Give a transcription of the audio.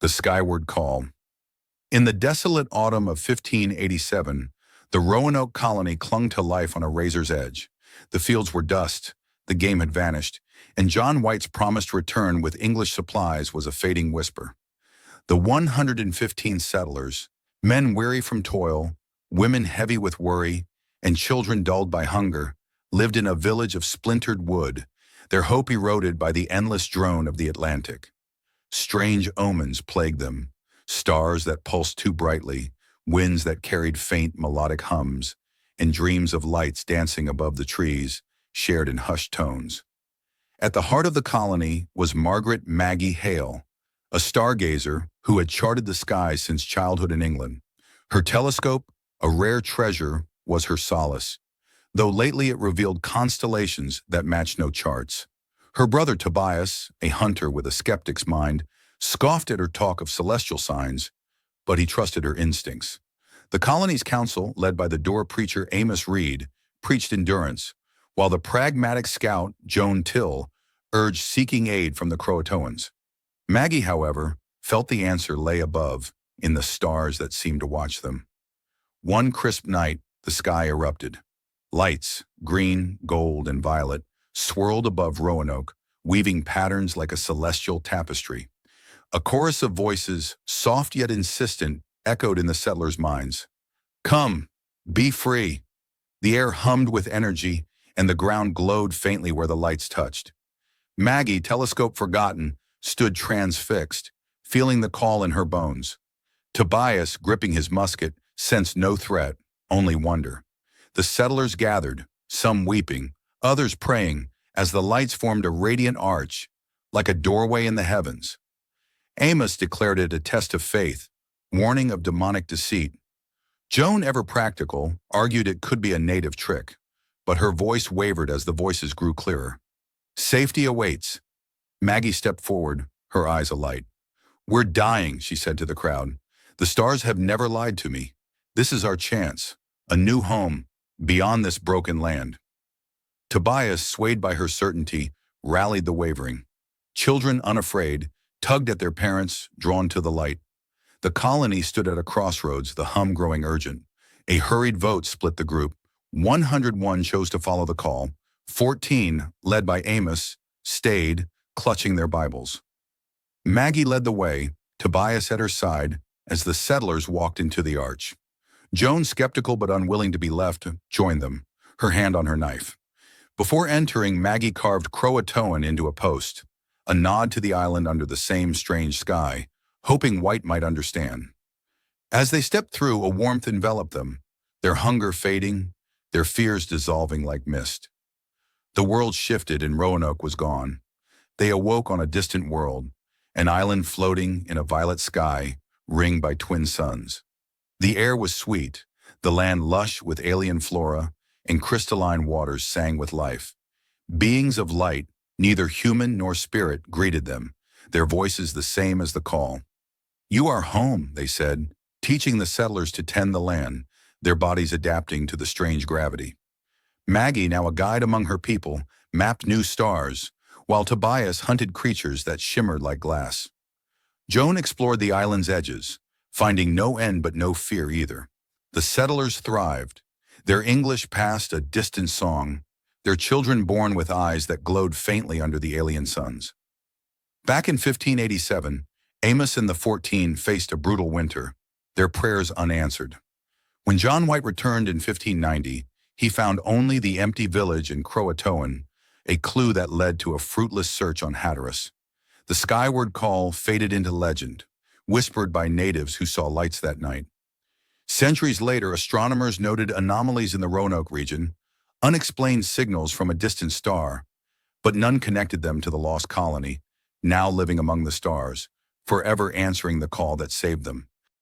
The Skyward Call. In the desolate autumn of 1587, the Roanoke Colony clung to life on a razor's edge. The fields were dust, the game had vanished, and John White's promised return with English supplies was a fading whisper. The 115 settlers, men weary from toil, women heavy with worry, and children dulled by hunger, lived in a village of splintered wood, their hope eroded by the endless drone of the Atlantic. Strange omens plagued them, stars that pulsed too brightly, winds that carried faint melodic hums, and dreams of lights dancing above the trees, shared in hushed tones. At the heart of the colony was Margaret Maggie Hale, a stargazer who had charted the skies since childhood in England. Her telescope, a rare treasure, was her solace, though lately it revealed constellations that matched no charts. Her brother Tobias, a hunter with a skeptic's mind, scoffed at her talk of celestial signs, but he trusted her instincts. The colony's council, led by the door preacher Amos Reed, preached endurance, while the pragmatic scout Joan Till urged seeking aid from the Croatoans. Maggie, however, felt the answer lay above, in the stars that seemed to watch them. One crisp night, the sky erupted. Lights, green, gold, and violet, swirled above Roanoke, weaving patterns like a celestial tapestry. A chorus of voices, soft yet insistent, echoed in the settlers' minds. "Come, be free." The air hummed with energy, and the ground glowed faintly where the lights touched. Maggie, telescope forgotten, stood transfixed, feeling the call in her bones. Tobias, gripping his musket, sensed no threat, only wonder. The settlers gathered, some weeping, others praying, as the lights formed a radiant arch, like a doorway in the heavens. Amos declared it a test of faith, warning of demonic deceit. Joan, ever practical, argued it could be a native trick, but her voice wavered as the voices grew clearer. "Safety awaits." Maggie stepped forward, her eyes alight. "We're dying," she said to the crowd. "The stars have never lied to me. This is our chance, a new home, beyond this broken land." Tobias, swayed by her certainty, rallied the wavering. Children, unafraid, tugged at their parents, drawn to the light. The colony stood at a crossroads, the hum growing urgent. A hurried vote split the group. 101 chose to follow the call. 14, led by Amos, stayed, clutching their Bibles. Maggie led the way, Tobias at her side, as the settlers walked into the arch. Joan, skeptical but unwilling to be left, joined them, her hand on her knife. Before entering, Maggie carved Croatoan into a post, a nod to the island under the same strange sky, hoping White might understand. As they stepped through, a warmth enveloped them, their hunger fading, their fears dissolving like mist. The world shifted and Roanoke was gone. They awoke on a distant world, an island floating in a violet sky, ringed by twin suns. The air was sweet, the land lush with alien flora, and crystalline waters sang with life. Beings of light, neither human nor spirit, greeted them, their voices the same as the call. "You are home," they said, teaching the settlers to tend the land, their bodies adapting to the strange gravity. Maggie, now a guide among her people, mapped new stars, while Tobias hunted creatures that shimmered like glass. Joan explored the island's edges, finding no end but no fear either. The settlers thrived. Their English passed a distant song, their children born with eyes that glowed faintly under the alien suns. Back in 1587, Amos and the 14 faced a brutal winter, their prayers unanswered. When John White returned in 1590, he found only the empty village in Croatoan, a clue that led to a fruitless search on Hatteras. The Skyward Call faded into legend, whispered by natives who saw lights that night. Centuries later, astronomers noted anomalies in the Roanoke region, unexplained signals from a distant star, but none connected them to the lost colony, now living among the stars, forever answering the call that saved them.